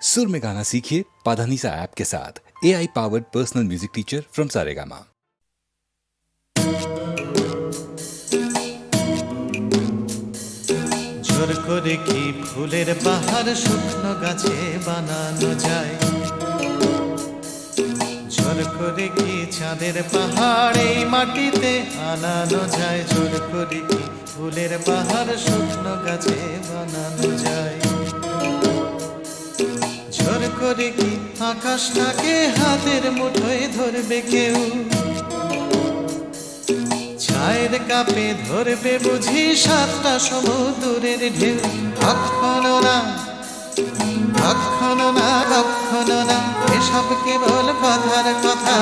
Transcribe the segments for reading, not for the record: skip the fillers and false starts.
सुर में गाना सीखिए पाधानीसा ऐप के साथ। AI powered personal music teacher from Saregama. জোর করে কি ফুলের বাহার শুকনো গাছে বানানো যায়? জোর করে কি চাঁদের পাহাড় এই মাটিতে আনানো যায়? জোর করে কি ফুলের বাহার শুকনো গাছে বানানো যায়? জোর করে কি আকাশটাকে হাতের মুঠোয় ধরবে কেউ? চায়ের কাপে ধরবে বুঝি সাতটা সমুদ্রের ঢেউ? কখনো না, কখনো না, কখনো না, এসব কেবল কথার কথা।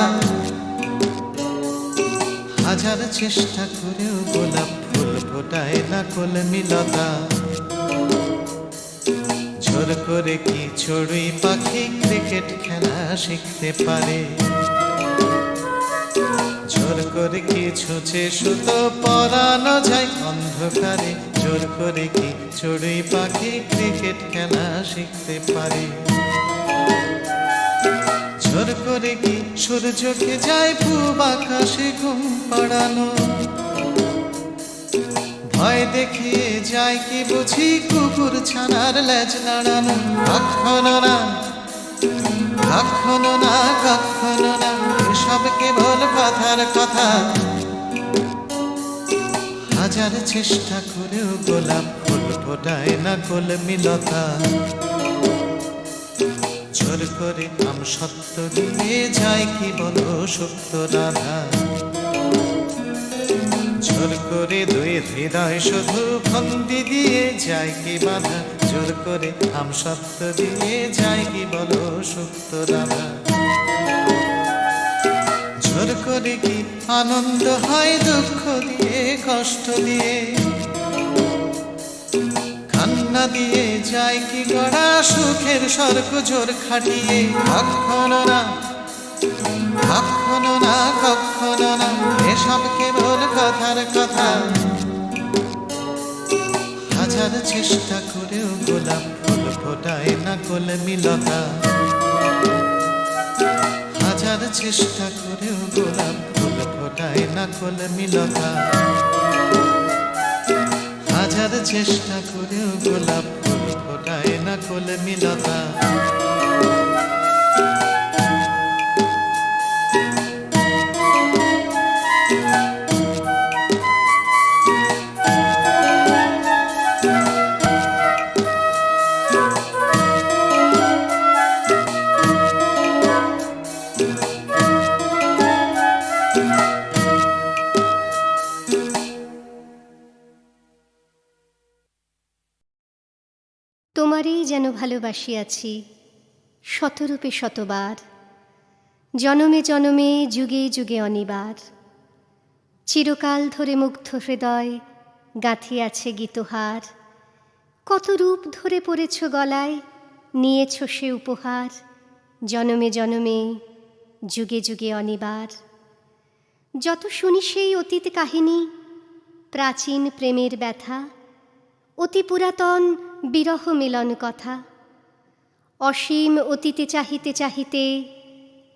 হাজার চেষ্টা করেও গোলাপ ফুল ফোটায় না কলমিলতা। জোর করে কি চড়ুই পাখি ক্রিকেট খেলা শিখতে পারে? জোর করে কি ছুঁচে সুতো পরানো যায় অন্ধকারে? জোর করে কি চড়ুই পাখি ক্রিকেট খেলা শিখতে পারে? জোর করে কি সূর্যকে যায় পূব আকাশে ঘুম পাড়ানো? ভয় দেখিয়ে যায় কি বুঝি কুকুর ছানার লেজ নাড়ানো? কখনো না, কখনো না, কখনো না, এসব কেবল কথার কথা। হাজার চেষ্টা করেও গোলাপ ফুল ফোটায় না কলমিলতা। জোর করে আম সত্য দিয়ে যায় কি বলো সুপ্ত রাধা? জোর করে দুই হৃদয় শুধু ফন্দি দিয়ে যায় কি বাধা? জোর করে আম সত্য দিয়ে যায় কি বলো সুপ্ত রাধা? জোর করে কি আনন্দ হয় দুঃখ দিয়ে কষ্ট দিয়ে? কান্না দিয়ে যায় কি গড়া সুখের স্বর্গ জোর খাটিয়ে? কখনো না, কখনো না, কখনো না, এসব কেবল কথার কথা। হাজার চেষ্টা করেও গোলাপ ফুল ফোটায় না কলমিলতা। হাজার চেষ্টা করেও গোলাপ ফুল ফোটায় না কলমিলতা। হাজার চেষ্টা করেও গোলাপ ফুল ফোটায় না কলমিলতা। তোমারই যেন ভালোবাসিয়াছি শতরূপে শতবার, জনমে জনমে যুগে যুগে অনিবার। চিরকাল ধরে মুগ্ধ হৃদয় গাঁথিয়াছে গীতহার। কত রূপ ধরে পড়েছ গলায়, নিয়েছ সে উপহার। জনমে জনমে যুগে যুগে অনিবার। যত শুনি সেই অতীত কাহিনী, প্রাচীন প্রেমের ব্যথা, অতি পুরাতন বিরহ মিলন কথা। অসীম অতীতে চাহিতে চাহিতে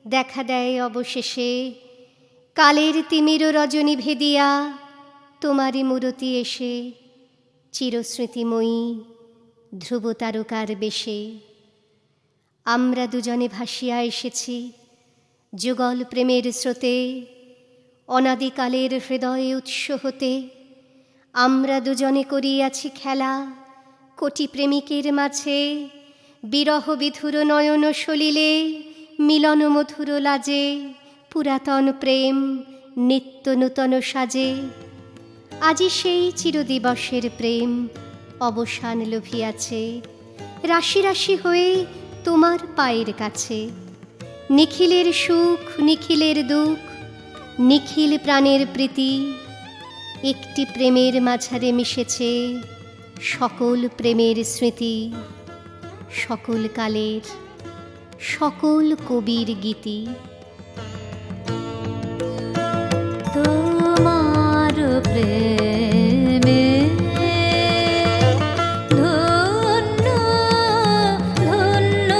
দেখা দেয় অবশেষে কালের তিমির রজনী ভেদিয়া তোমারই মূরতি এসে, চিরস্মৃতিময়ী ধ্রুব তারকার বেশে। আমরা দুজনে ভাসিয়া এসেছি যুগল প্রেমের স্রোতে, অনাদিকালের হৃদয়ে উৎস হতে। আমরা দুজনে করিয়াছি খেলা কোটি প্রেমিকের মাঝে, বিরহ বিধুর নয়ন সলিলে মিলন মধুর লাজে। পুরাতন প্রেম নিত্য নূতন সাজে, আজি সেই চিরদিবসের প্রেম অবসান লভিয়াছে। রাশি রাশি হয়ে তোমার পায়ের কাছে, নিখিলের সুখ নিখিলের দুঃখ, নিখিল প্রাণের প্রীতি। একটি প্রেমের মাঝারে মিশেছে সকল প্রেমের স্মৃতি, সকল কালের সকল কবির গীতি। তোমার প্রেমে ধন্য ধন্য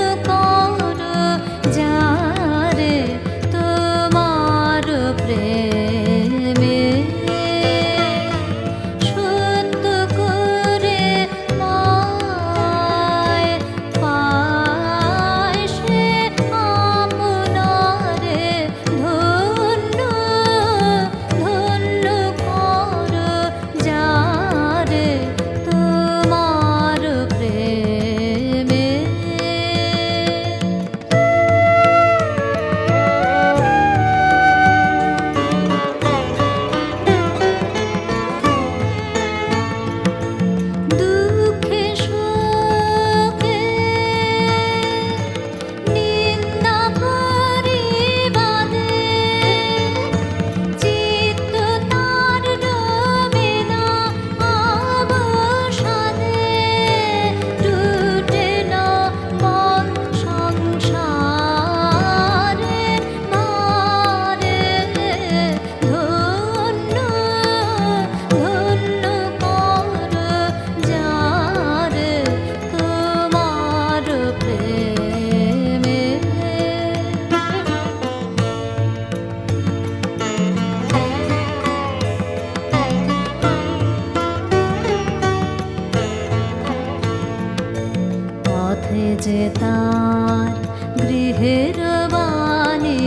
যে তার গৃহের বাণী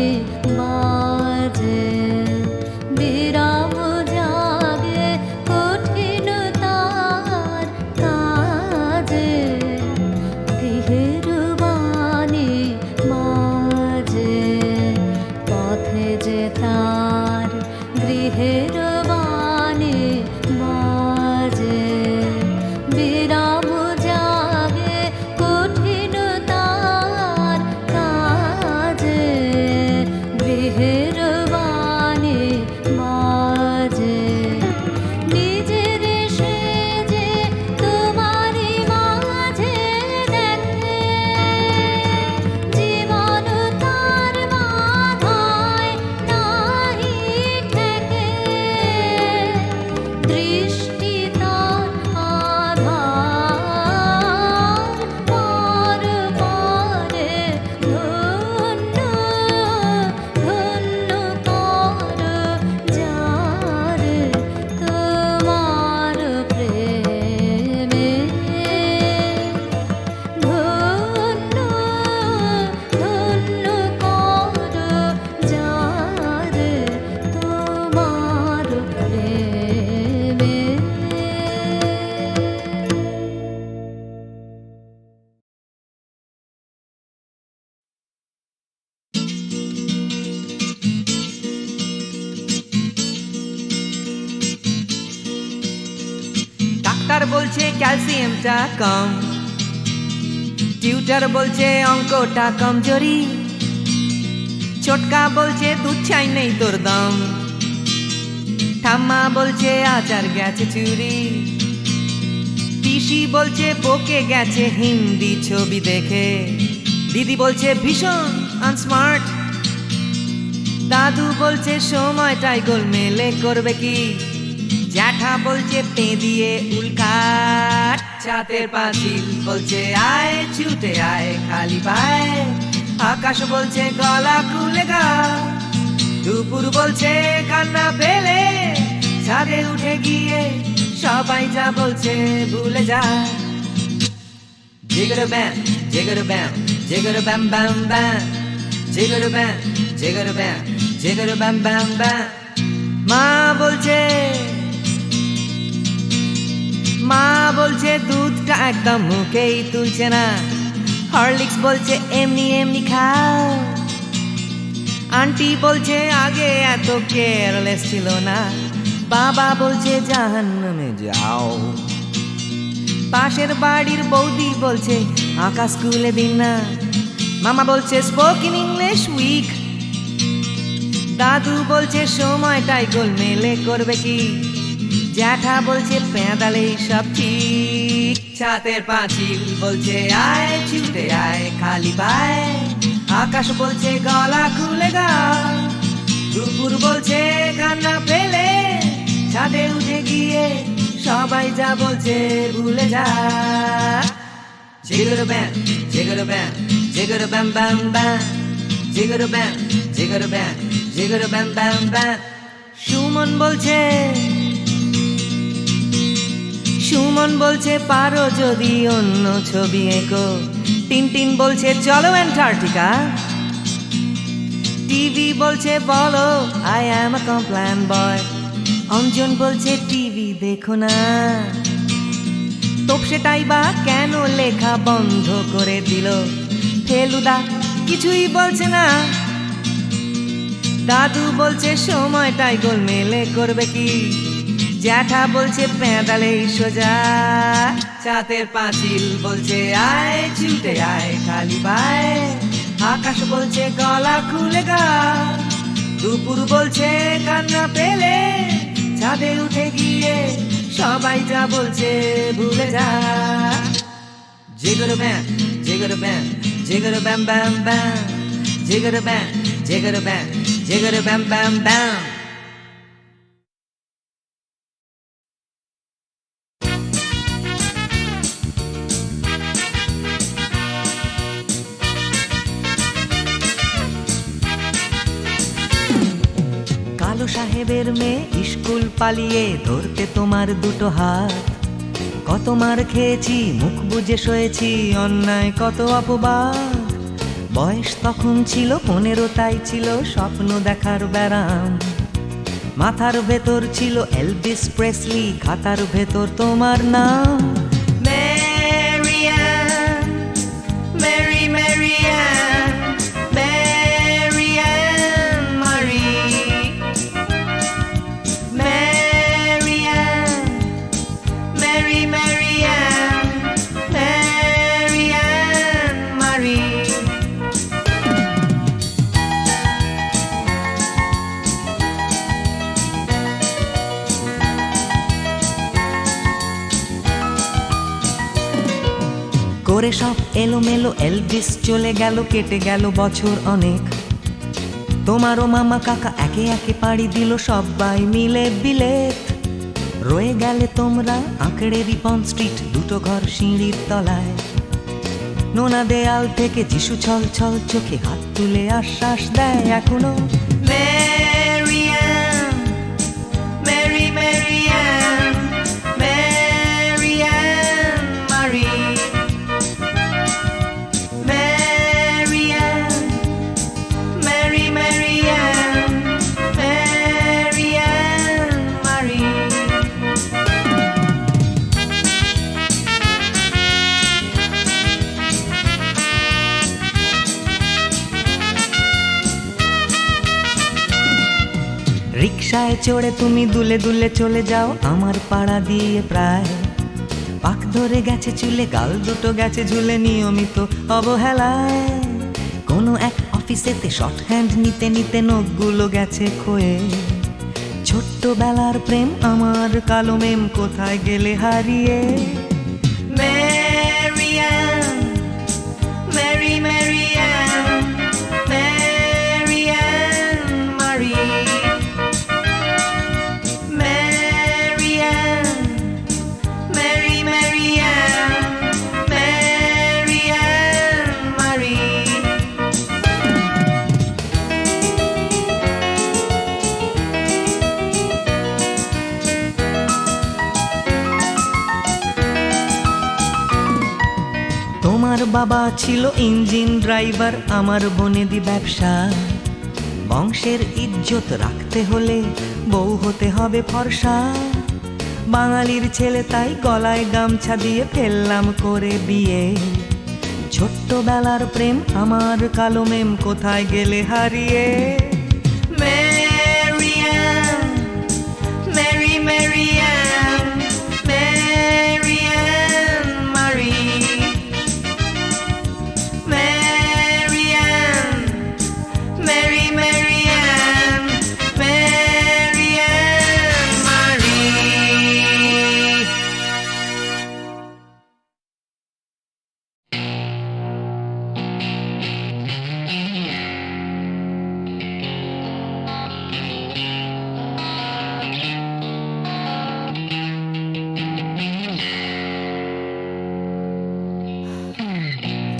বাজে, বিরাম জাগে কঠিন তার কাজে, গৃহের বাণী বাজে, পথে যে তার গৃহের বাণী বাজে, বিরাম জাগে কঠিন তার কাজে, গৃহের বাণী বাজে। নিজের সেজে তোমারই মাঝে দেখে, জীবন তার মাথায় নাহি ঠেকে, দৃষ্টি তার আধার পর পরে, ধন্য ধন্য কর যারে তোমার প্রেমে, ধন্য ধন্য কর যারে তোমার প্রেমে। ডাক্তার বলছে ক্যালসিয়ামটা কম, টিউটার বলছে অঙ্কটা কমজোরি, ছোটকা বলছে দুধ চাই নেই তোর দম, ঠাম্মা বলছে আচার গেছে চুরি, পিসি বলছে বকে গেছে হিন্দি ছবি দেখে, দিদি বলছে ভীষণ আনস্মার্ট, দাদু বলছে সময়টাই গোলমেলে করবে কি, জ্যাঠা বলছে পে দিয়ে উল্কাট, ছাতের পাঁচিল বলছে আয় ছুটে আয় খালি পায়, আকাশ বলছে গলা খুলে গা, দুপুর বলছে কান্না পেলে ছাদে উঠে গিয়ে সবাই যা বলছে ভুলে যা। জিগর ব্যাম জিগর ব্যাম জিগর ব্যাম ব্যাম ব্যাম, জিগর ব্যাম জিগর ব্যাম জিগর ব্যাম ব্যাম ব্যাম। মা বলছে দুধটা একদম মুখেই তুলছে না, হরলিক্স বলছে এমনি এমনি খাও, আন্টি বলছে আগে এত কেয়ারলেস ছিল না, বাবা বলছে জাহান্নামে যাও, পাশের বাড়ির বৌদি বলছে আঁকা স্কুলে দিন না, মামা বলছে স্পোকেন ইংলিশ উইক, দাদু বলছে সময়টাই গোলমেলে করবে কি, জ্যাঠা বলছে পেঁদালেই সব ঠিক, ছাতের পাঁচিল বলছে আয় ছুটে আয় খালি পায়, আকাশ বলছে গলা খুলে গা, দুপুর বলছে কান্না পেলে ছাদে উঠে গিয়ে সবাই যা বলছে ভুলে যা। জিগর ব্যাম জিগর ব্যাম জিগর ব্যাম ব্যাম ব্যাম, জিগর ব্যাম জিগর ব্যাম জিগর ব্যাম ব্যাম ব্যাম। সুমন বলছে পারো যদি অন্য ছবি এঁকো, টিনটিন বলছে চলো অ্যান্টার্কটিকা, টিভি বলছে বলো আই অ্যাম আ কমপ্ল্যান বয়, অঞ্জন বলছে টিভি দেখো না, তোপসেটাই বা কেন লেখা বন্ধ করে দিল, ফেলুদা কিছুই বলছে না, দাদু বলছে সময়টাই গোলমেলে করবে কি, জ্যাঠা বলছে পেঁদালেই সোজা, ছাতের পাঁচিল বলছে আয় ছুটে আয় খালি পায়, আকাশ বলছে গলা খুলে গা, দুপুর বলছে কান্না পেলে ছাদে উঠে গিয়ে সবাই যা বলছে ভুলে যা। জিগর ব্যাম জিগর ব্যাম জিগর ব্যাম ব্যাম ব্যাম, জিগর ব্যাম জিগর ব্যাম জিগর ব্যাম ব্যাম ব্যাম। কালো সাহেবের মেয়ে স্কুল পালিয়ে ধরতে তোমার দুটো হাত, কত মার খেয়েছি, মুখ বুজে সয়েছি, অন্যায় কত অপবাদ। বয়স তখন ছিল 15, তাই ছিল স্বপ্ন দেখার ব্যারাম। মাথার ভেতর ছিল এলভিস প্রেসলি, খাতার ভেতর তোমার নাম। ম্যারিয়ান, মেরি ম্যারিয়ান, ম্যারিয়ান মারি, ম্যারিয়ান, মেরি ম্যারিয়ান, ম্যারিয়ান মারি। করে সব এলোমেলো এলভিস চলে গেল, কেটে গেল বছর অনেক। তোমারও মামা কাকা একে একে পাড়ি দিল, সবাই মিলে বিলেত। রয়ে গেলে তোমরা আঁকড়ে রিপন স্ট্রিট, দুটো ঘর সিঁড়ির তলায়। নোনা দেয়াল থেকে যিশু ছল ছল চোখে হাত তুলে আশ্বাস দেয় এখনো। ম্যারিয়ান, মেরি ম্যারিয়ান, ম্যারিয়ান মারি, ম্যারিয়ান, মেরি ম্যারিয়ান, ম্যারিয়ান মারি। রিকশায় চড়ে তুমি দুলে দুলে চলে যাও আমার পাড়া দিয়ে প্রায়। পাক ধরে গেছে চুলে, গাল দুটো গেছে ঝুলে নিয়মিত অবহেলায়। কোনো এক অফিসেতে শর্ট হ্যান্ড নিতে নিতে নখগুলো গেছে ক্ষয়ে। ছোট্টবেলার প্রেম আমার কালো মেম, কোথায় গেলে হারিয়ে। ম্যারিয়ান, মেরি ম্যারিয়ান, ম্যারিয়ান মারি, ম্যারিয়ান, মেরি ম্যারিয়ান, ম্যারিয়ান মারি। তোমার বাবা ছিল ইঞ্জিন ড্রাইভার, আমার বনেদি ব্যবসা। বংশের ইজ্জত রাখতে হলে বউ হতে হবে ফর্সা। বাঙালির ছেলে তাই গলায় গামছা দিয়ে ফেললাম করে বিয়ে। ছোট্টবেলার প্রেম আমার কালো মেম, কোথায় গেলে হারিয়ে। ম্যারিয়ান, মেরি ম্যারিয়ান, ম্যারিয়ান মারি, ম্যারিয়ান, মেরি ম্যারিয়ান, ম্যারিয়ান মারি।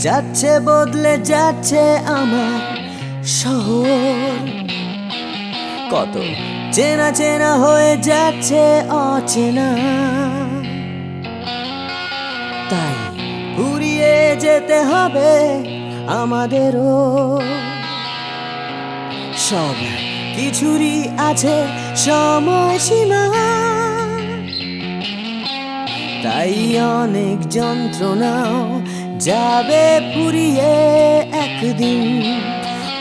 যাচ্ছে বদলে যাচ্ছে আমার শহর, কত চেনা চেনা হয়ে যাচ্ছে অচেনা। তাই ঘুরিয়ে যেতে হবে আমাদেরও, সব কিছুরই আছে সময়সীমা। তাই অনেক যন্ত্রণাও যাবে ফুরিয়ে একদিন,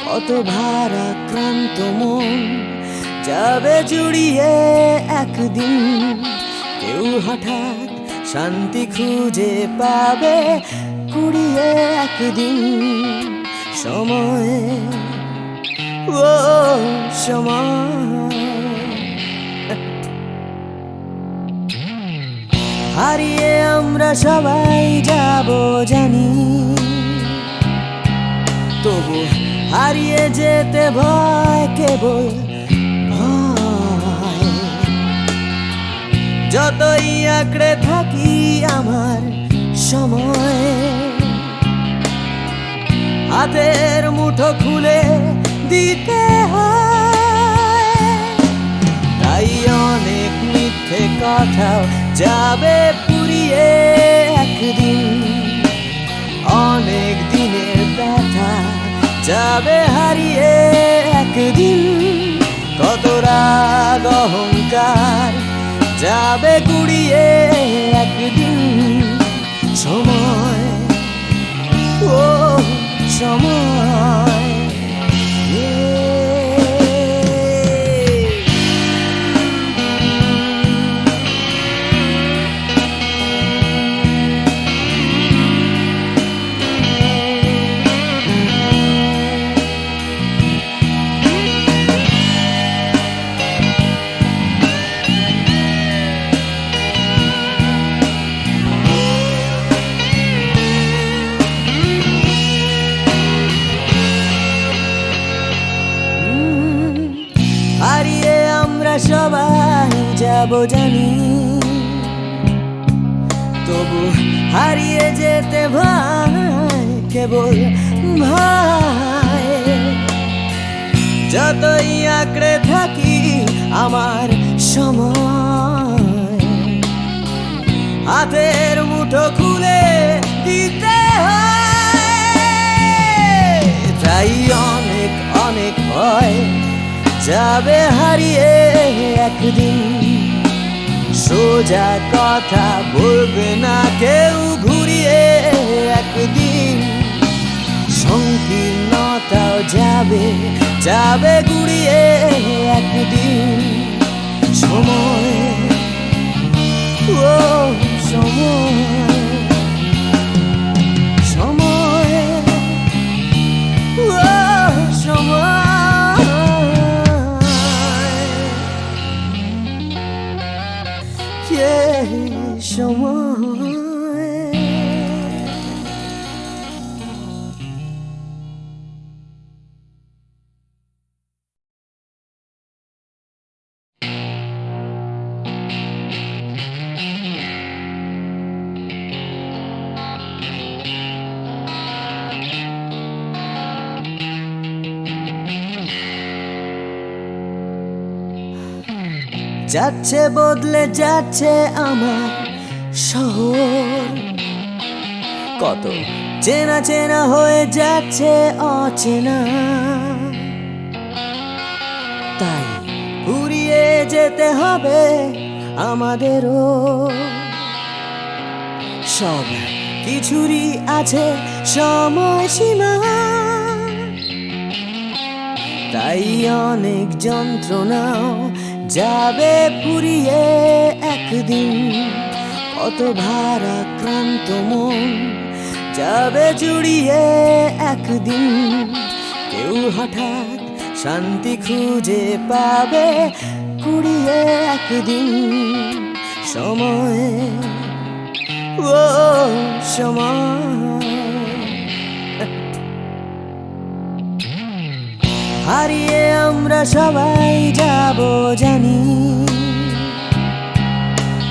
কত ভারাক্রান্ত মন যাবে জুড়িয়ে একদিন। কেউ হঠাৎ শান্তি খুঁজে পাবে কুড়িয়ে একদিন। সময়, ও সময়, হারিয়ে আমরা সবাই যাব জানি, তবু হারিয়ে যেতে ভয়, কেবল ভয়। যতই আঁকড়ে থাকি আমার সময়, হাতের মুঠো খুলে দিতে হয়। তাই অনেক মিথ্যে কথাও যাবে পুরিয়ে একদিন অনেক দিনের ব্যথা যাবে হারিয়ে একদিন কত রাগ অহংকার যাবে গুড়িয়ে একদিন সময় ও সময় হারিয়ে আমরা সবাই যাব জানি তবু হারিয়ে যেতে ভয় কেবল ভয় যতই আঁকড়ে থাকি আমার সময় হাতের মুঠো খুলে দিতে হয় তাই অনেক অনেক ভয় যাবে হারিয়ে একদিন সোজা কথা বলবে না কেউ ঘুরিয়ে একদিন সংকীর্ণতাও যাবে যাবে ঘুরিয়ে একদিন সময় ও সময় সময় ও সময় সময় যাচ্ছে বদলে যাচ্ছে আমার শহর কত চেনা চেনা হয়ে যাচ্ছে অচেনা তাই ঘুরিয়ে যেতে হবে আমাদেরও সব কিছুরই আছে সময়সীমা তাই অনেক যন্ত্রণাও যাবে পুরিয়ে একদিন কত ভারাক্রান্ত মন যাবে জুড়িয়ে একদিন কেউ হঠাৎ শান্তি খুঁজে পাবে কুড়িয়ে একদিন সময় ও সময় হারিয়ে আমরা সবাই যাব জানি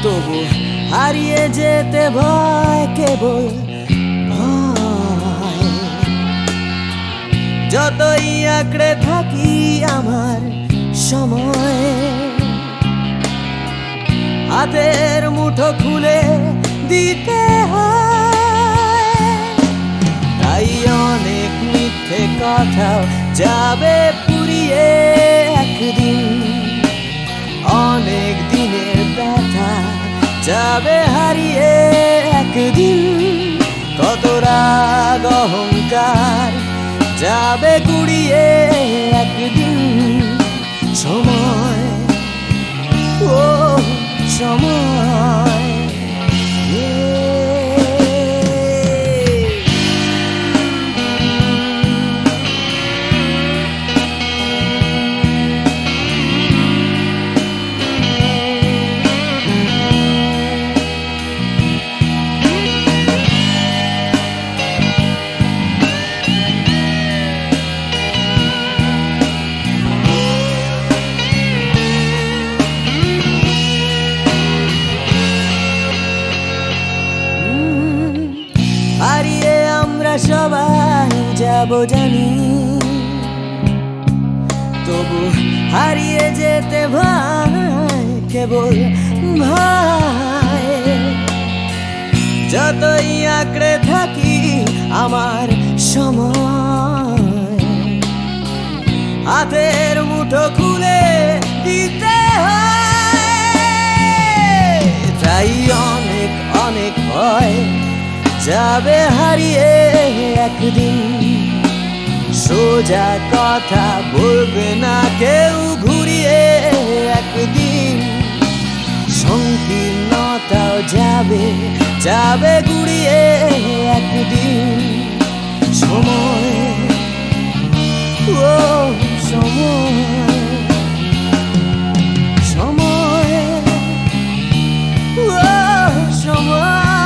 তবু হারিয়ে যেতে ভয় কেবল ভয় যতই আঁকড়ে থাকি আমার সময় হাতের মুঠো খুলে দিতে হয় তাই অনেক মিথ্যে কথাও যাবে পুরিয়ে একদিন অনেক দিনের ব্যথা যাবে হারিয়ে একদিন কত রাগ অহংকার যাবে গুড়িয়ে একদিন সময় ও সময় সবাই যাব জানি তবু হারিয়ে যেতে ভয় কেবল ভয় যতই আঁকড়ে থাকি আমার সময়, হাতের মুঠো খুলে দিতে হয়। তাই অনেক অনেক ভয় যাবে হারিয়ে একদিন, সোজা কথা বলবে না কেউ ঘুরিয়ে একদিন, সংকীর্ণতাও যাবে যাবে ঘুরিয়ে একদিন। সময়, ও সময়, সময়, ও সময়,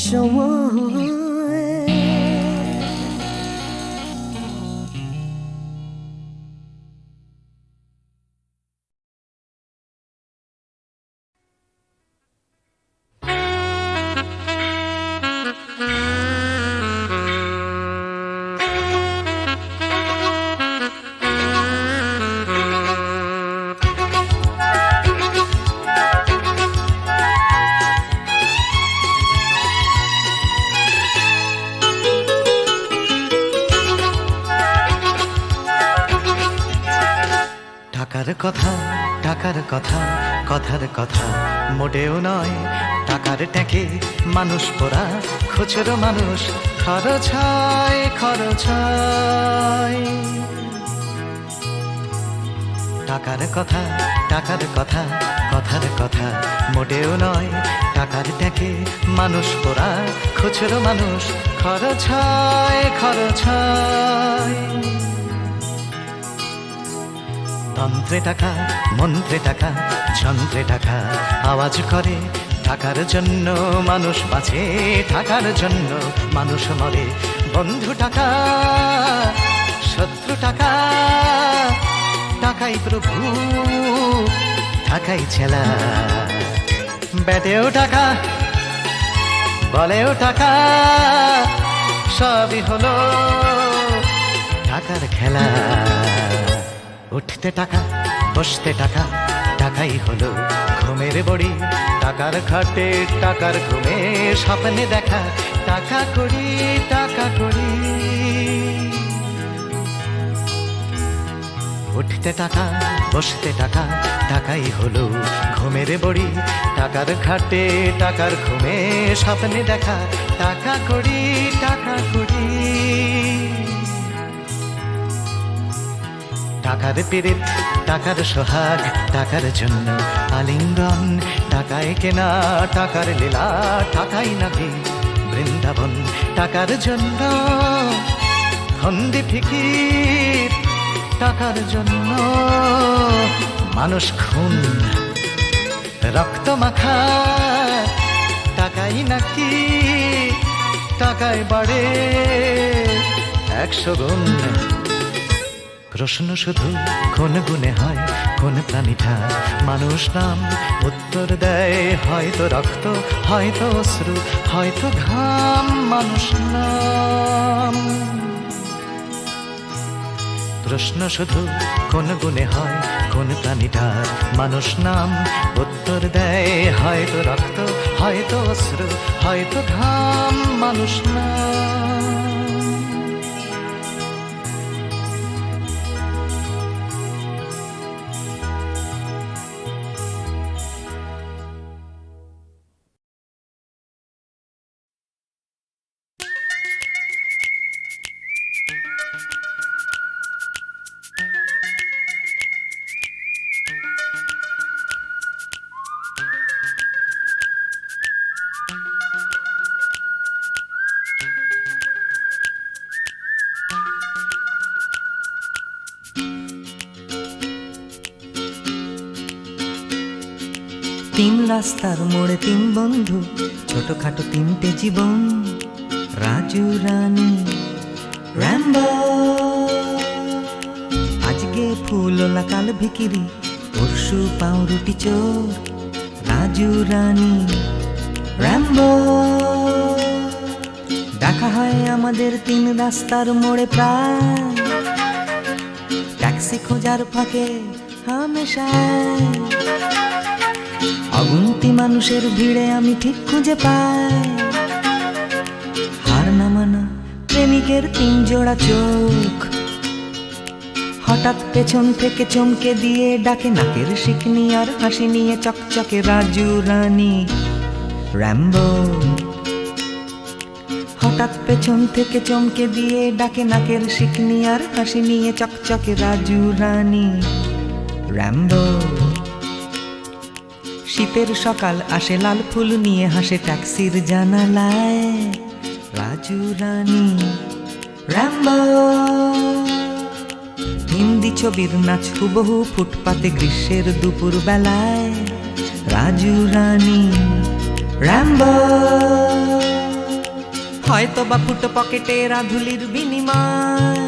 সময়। টাকার কথা, টাকার কথা, কথার কথা মোটেও নয়। টাকার ট্যাঁকে মানুষ পোড়া, খুচরো মানুষ খরচ হয়, খরচ হয়। টাকার কথা, টাকার কথা, কথার কথা মোটেও নয়। টাকার ট্যাঁকে মানুষ পোড়া, খুচরো মানুষ খরচ হয়, খরচ হয়। তন্ত্রে টাকা, মন্ত্রে টাকা, যন্ত্রে টাকা আওয়াজ করে। টাকার জন্য মানুষ বাঁচে, টাকার জন্য মানুষ মরে। বন্ধু টাকা, শত্রু টাকা, টাকাই প্রভু, টাকাই ছেলা। ব্যাটেও টাকা, বলেও টাকা, সবই হলো টাকার খেলা। উঠতে টাকা, বসতে টাকা, টাকাই হলো ঘুমের বড়ি। টাকার খাটে, টাকার ঘুমে স্বপ্নে দেখা, টাকা করি, টাকা করি। উঠতে টাকা, বসতে টাকা, টাকাই হলো ঘুমের বড়ি। টাকার খাটে, টাকার ঘুমে স্বপ্নে দেখা, টাকা করি, টাকা করি। টাকার পীড়িত, টাকার সোহাগ, টাকার জন্য আলিঙ্গন। টাকায় কেনা, টাকার লীলা, টাকাই নাকি বৃন্দাবন। টাকার জন্য ফন্দি ফিকির, টাকার জন্য মানুষ খুন, রক্ত মাখা। টাকাই নাকি, টাকায় বাড়ে 100 গুণ। প্রশ্ন শুধু কোন গুণে হয়, কোন প্রাণীটা মানুষ নাম? উত্তর দেয় হয়তো রক্ত, হয়তো অশ্রু, হয়তো ঘাম। মানুষ নাম। প্রশ্ন শুধু কোন গুণে হয়, কোন প্রাণীটা মানুষ নাম? উত্তর দেয় হয়তো রক্ত, হয়তো অশ্রু, হয়তো ঘাম। মানুষ নাম। তিন রাস্তার মোড়ে তিন বন্ধু, ছোটখাটো তিনটে জীবন। রাজু, রানী, র্যাম্বো। আজকে ফুলওলা, কাল ভিকিরি, পরশু পাউরুটি চোর। রাজু, রানী, র্যাম্বো। দেখা হয় আমাদের তিন রাস্তার মোড়ে প্রায়। ট্যাক্সি খোঁজার ফাঁকে হামেশায় অগুন্তি মানুষের ভিড়ে আমি ঠিক খুঁজে পাই হার না মানা প্রেমিকের 3 জোড়া চোখ। হঠাৎ পেছন থেকে চমকে দিয়ে ডাকে নাকের শিকনি আর হাসি নিয়ে চকচকে রাজু রানী র্যাম্বো। হঠাৎ পেছন থেকে চমকে দিয়ে ডাকে নাকের শিকনি আর হাসি নিয়ে চকচকে রাজু রানী র্যাম্বো। শীতের সকাল আসে লাল ফুল নিয়ে হাসে ট্যাক্সির জানালায় রাজু রানী র্যাম্বো। হিন্দি ছবির নাচ হুবহু ফুটপাতে গ্রীষ্মের দুপুর বেলায় রাজু রানী র্যাম্বো। হয়তো বা ফুটো পকেটে রাধুলির বিনিময়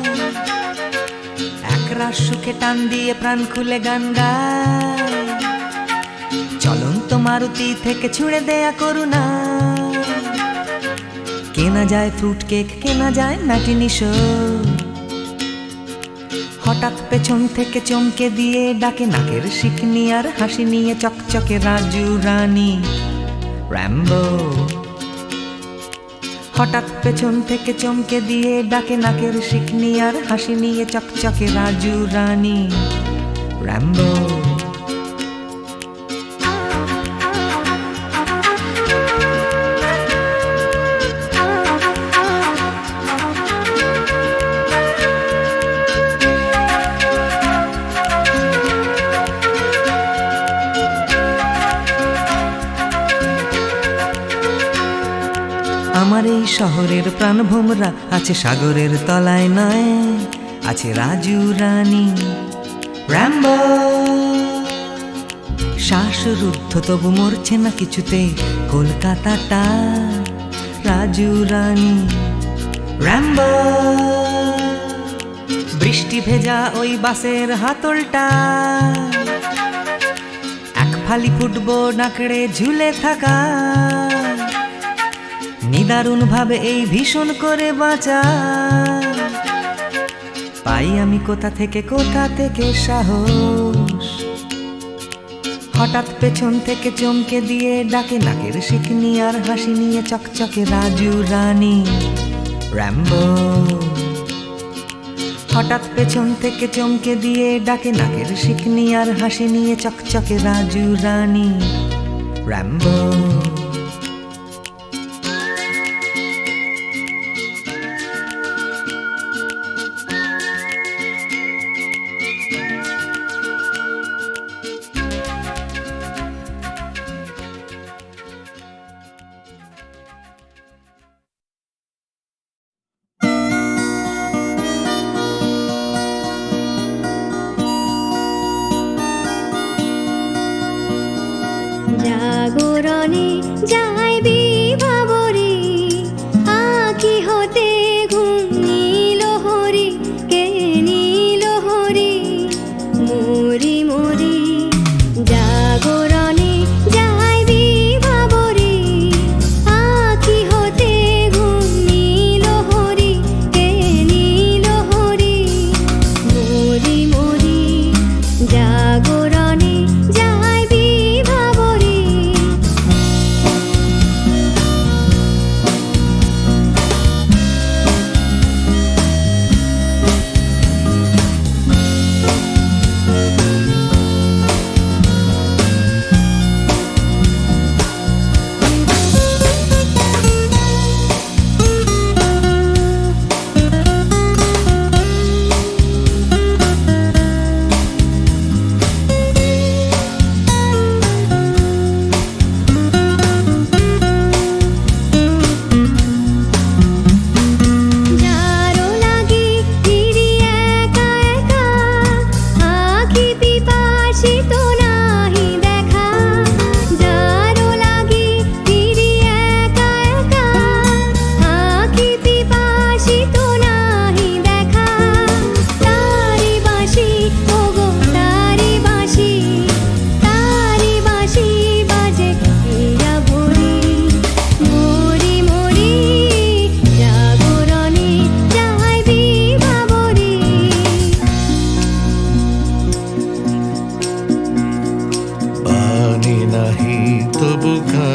একরাশ সুখে টান দিয়ে প্রাণ খুলে গান গায় চলন্ত মারুতি থেকে ছুঁড়ে দেয়া করুণা। কেনা যায় ফ্রুট কেক, কেনা যায় ম্যাটিনি শো। হঠাৎ পেছন থেকে চমকে দিয়ে ডাকে নাকের শিকনি আর হাসি নিয়ে চকচকে রাজু রানী র্যাম্বো। হঠাৎ পেছন থেকে চমকে দিয়ে ডাকে নাকের শিকনি আর হাসি নিয়ে চকচকে রাজু রানী র্যাম্বো। আমার এই শহরের প্রাণভোমরা আছে সাগরের তলায় নয়, আছে রাজু রানী র্যাম্বো। শ্বাসরুদ্ধ তবু মরছে না কিছুতে কলকাতাটা, রাজু রানী র্যাম্বো। বৃষ্টি ভেজা ওই বাসের হাতলটা, এক ফালি ফুটবল নাকড়ে ঝুলে থাকা, নিদারুণ ভাবে এই ভীষণ করে বাঁচা। পাই আমি কোথা থেকে সাহস, হঠাৎ পেছন থেকে চমকে দিয়ে ডাকে নাকের শিকনি আর হাসি নিয়ে চকচকে রাজু রানী র্যাম্বো। হঠাৎ পেছন থেকে চমকে দিয়ে ডাকে নাকের শিকনি আর হাসি নিয়ে চকচকে রাজু রানী র্যাম্বো। জাগরণে যাইবি ভাবরে, আঁখি হতে ঘুম নীল হরি, কে নীল হরি মরি মরি। জাগরণে যাইবি ভাবরে, আঁখি হতে ঘুম নীল হরি, কে নীল হরি মরি মরি। জাগরণে যাইবি ভাবরে।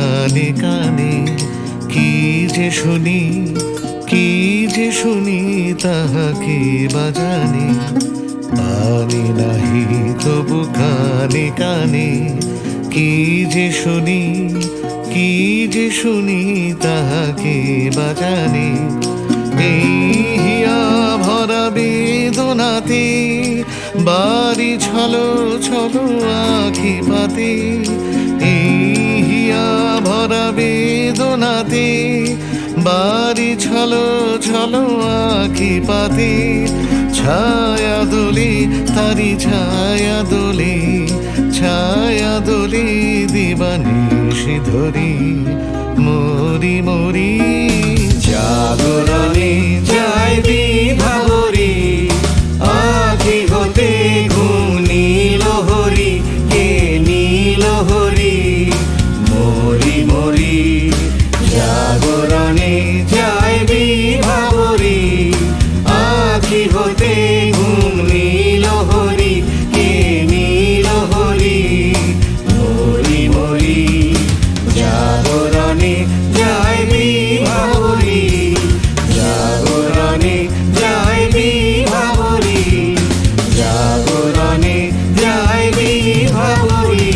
কানে কানে কি যে শুনি, কি যে শুনি তাহাকে বাজানে। পানি নাহি তবু কানে কানে কি যে শুনি, কি যে শুনি তাহাকে বাজানে। এই হিয়া ভরা বেদনাতে বাড়ি ছলো ছলো আখি পাতে। এই হিয়া ভরা বেদনাতে বাড়ি ছলো ছলো আখি পাতে। ছায়া দোলে তারি ছায়া দোলে, ছায়া দোলে দিবানিশি ধরি মরি মরি। জাগরণে যায় বিভাবরী আখি হতে ঘুম নীল হরি, কে নীল হরি মরি মরি। জাগরণে যায় বিভাবরী আখি হতে ঘুম নীল হরি, কে নীল হরি মরি মরি। জাগরণে যায় বিভাবরী, জাগরণে যায় বিভাবরী, জাগরণে যায় বিভাবরী।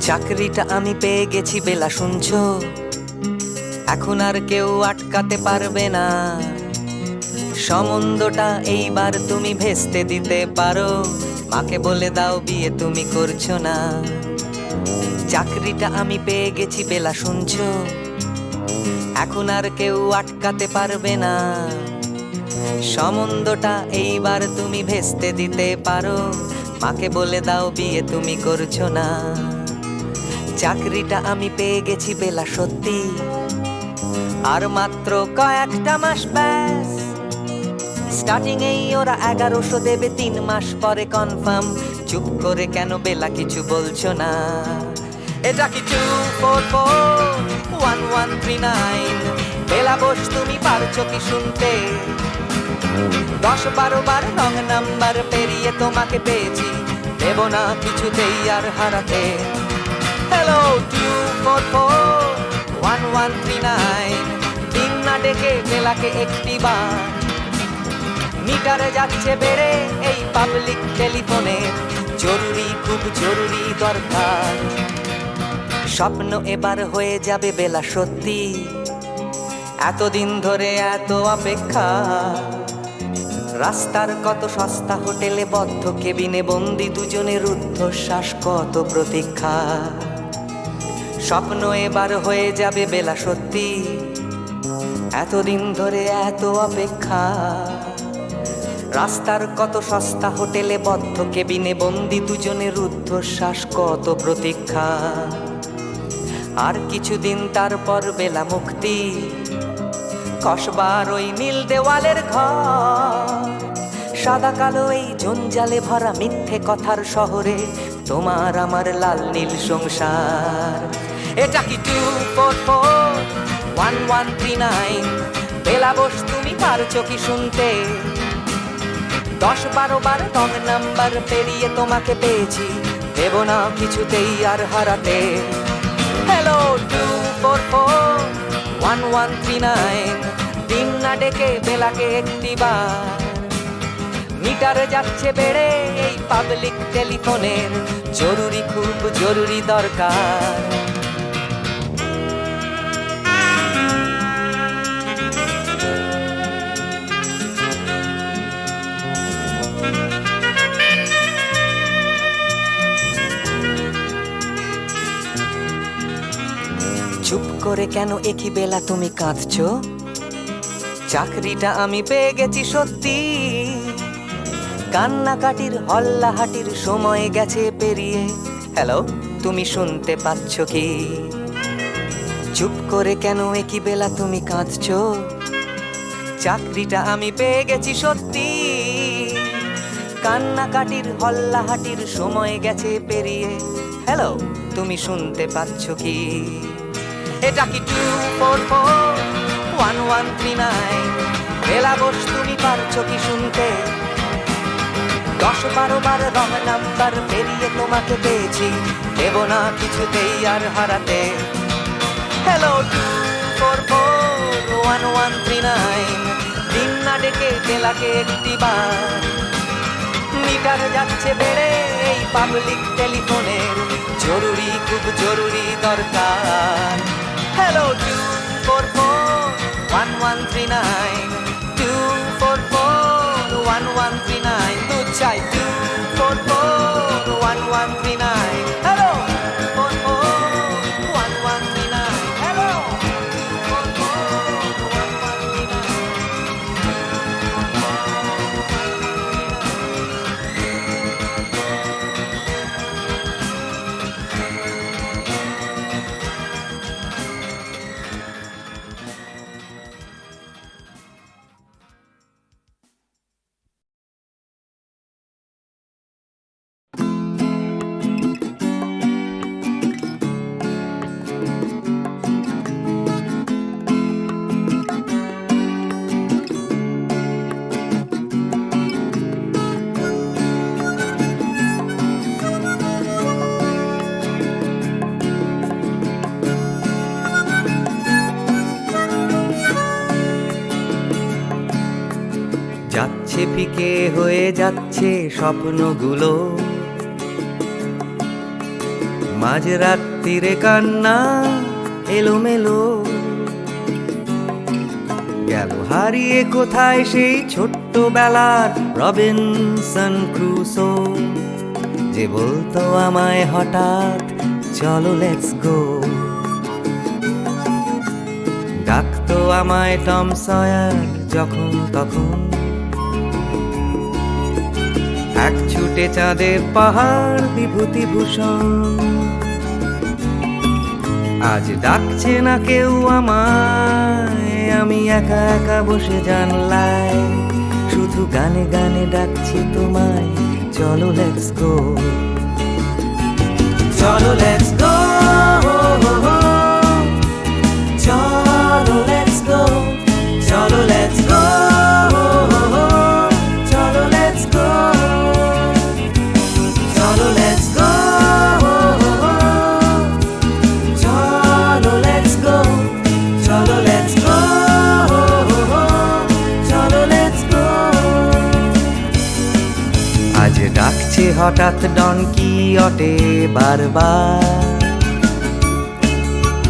চাকরিটা আমি পেয়ে গেছি বেলা, শুনছো? এখন আর কেউ আটকাতে পারবে না। সম্বন্ধটা এইবার তুমি ভেস্তে দিতে পারো, মাকে বলে দাও বিয়ে তুমি করছো না। চাকরিটা আমি পেয়ে গেছি বেলা, শুনছো? এখন আর কেউ আটকাতে পারবে না। সম্বন্ধটা এইবার তুমি ভেস্তে দিতে পারো, মাকে বলে দাও বিয়ে তুমি করছো না। চাকরিটা আমি পেয়ে গেছি বেলা, সত্যি আর মাত্র কয়েকটা মাস ব্যাস। স্টার্টিং এই ওরা 1100 দেবে, 3 মাস পরে কনফার্ম। চুপ করে কেন বেলা কিছু বলছো না? এটা কি 2441139? বেলা বোস তুমি পারছো কি শুনতে? 10-12 বার রং নাম্বার পেরিয়ে তোমাকে পেয়েছি, দেব না কিছুতেই আর হারাতে। হ্যালো 2441139, দিন না ডেকে বেলাকে একটি বার। মিটারে যাচ্ছে বেড়ে এই পাবলিক টেলিফোনে, জরুরি খুব জরুরি দরকার। স্বপ্ন এবার হয়ে যাবে বেলা, সত্যি এতদিন ধরে এত অপেক্ষা। রাস্তার কত সস্তা হোটেলে বদ্ধ কেবিনে বন্দি দুজনের রুদ্ধশ্বাস, কত প্রতীক্ষা। স্বপ্ন এবার হয়ে যাবে বেলা, সত্যি এতদিন ধরে এত অপেক্ষা। রাস্তার কত সস্তা হোটেলে বদ্ধ কেবিনে বন্দি দুজনের রুদ্ধশ্বাস, কত প্রতীক্ষা। আর কিছুদিন তারপর বেলা মুক্তি, কসবার ওই নীল দেওয়ালের ঘর। সাদা কালো এই জঞ্জালে ভরা মিথ্যে কথার শহরে তোমার আমার লাল নীল সংসার। এটা কি 2441139? বেলা বোস তুমি পারছো কি শুনতে? 10-12 বার রং নাম্বার পেরিয়ে তোমাকে পেয়েছি, দেব না কিছুতেই আর হারাতে। হ্যালো 2441139, দিন না ডেকে বেলাকে একটি বার। মিটারে যাচ্ছে বেড়ে এই পাবলিক টেলিফোনের, জরুরি খুব জরুরি দরকার। চুপ করে কেন একই বেলা তুমি কাঁদছো? চাকরিটা আমি পেয়ে গেছি সত্যি, কান্নাকাটির হল্লাহাটির সময় গেছে পেরিয়ে। হ্যালো তুমি শুনতে পাচ্ছ কি? চুপ করে কেন একই বেলা তুমি কাঁদছো? চাকরিটা আমি পেয়ে গেছি সত্যি, কান্নাকাটির হল্লাহাটির সময় গেছে পেরিয়ে। হ্যালো, তুমি শুনতে পাচ্ছ কি? এটা কি 244-1139? বেলাবোস তুমি পারছো কি শুনতে? 10-12 বার রং নাম্বার পেরিয়ে তোমাকে পেয়েছি, দেব না কিছুতেই আর হারাতে। হ্যালো 244-1139, দিন না ডেকে বেলাকে একটি বার। মিটার যাচ্ছে বেড়ে এই পাবলিক টেলিফোনের, জরুরি খুব জরুরি দরকার। হ্যালো 244-1139, 244-1139, দুধ চাই 244-1139। Hello 244-1139, hello 244-1139। যাচ্ছে ফিকে হয়ে যাচ্ছে স্বপ্নগুলো, মাঝরাত্রিরে কান্না এলোমেলো। গেল হারিয়ে কোথায় সেই ছোট্টবেলার রবিনসন ক্রুসো, যে বলতো আমায় হঠাৎ চলো লেটস গো। ডাকতো আমায় টম সয়ার যখন তখন, এক ছুটে চাঁদের পাহাড় বিভূতিভূষণ। আজ ডাকছে না কেউ আমায়, আমি একা একা বসে জানলায়, শুধু গানে গানে ডাকছি তোমায় চলো লেটস গো। চলো লেটস গো, চলো লেটস গো, চলো লেটস গো, চলো লেটস গো, চলো লেটস গো, চলো লেটস গো, চলো লেটস গো, চলো লেটস গো। আজ ডাকছে হঠাৎ ডন কিহটে বারবার,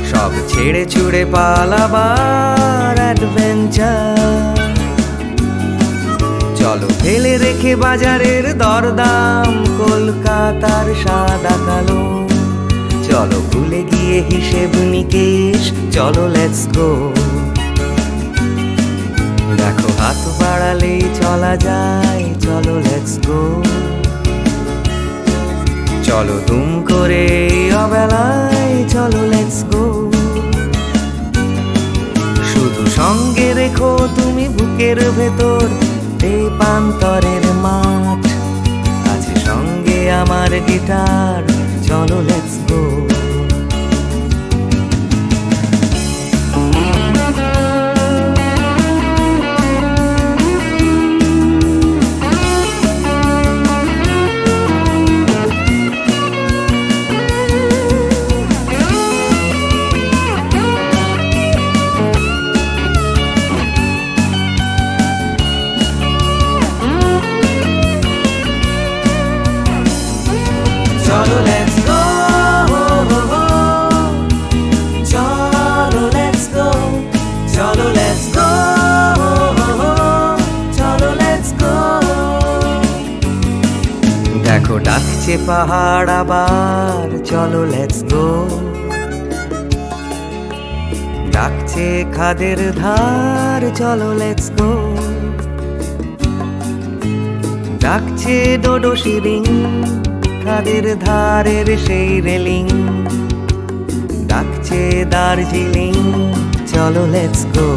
সব ছেড়ে ছুড়ে পালাবার অ্যাডভেঞ্চার। চলো ফেলে রেখে বাজারের দরদাম, কলকাতার সাদা কালো, চলো ভুলে গিয়ে হিসেব নিকেশ, চলো লেটস গো। দেখো হাত বাড়ালেই চলা যায়, চলো লেটস গো। চলো দুম করে অবেলায়, চলো লেটস গো। শুধু সঙ্গে রেখো তুমি বুকের ভেতর দেবান্তরের মাঠ, আছে সঙ্গে আমার গিটার, চলো লেটস গো। চলো লেটস গো, চলো লেটস গো, চলো লেটস গো, চলো লেটস গো। দেখো ডাকছে পাহাড় আবার, চলো লেটস গো। ডাকছে খাদের ধার, চলো লেটস গো। ডাকছে ডোডো শিরিং, খাদের ধারের সেই রেলিং, ডাকছে দার্জিলিং, চলো লেটস গো।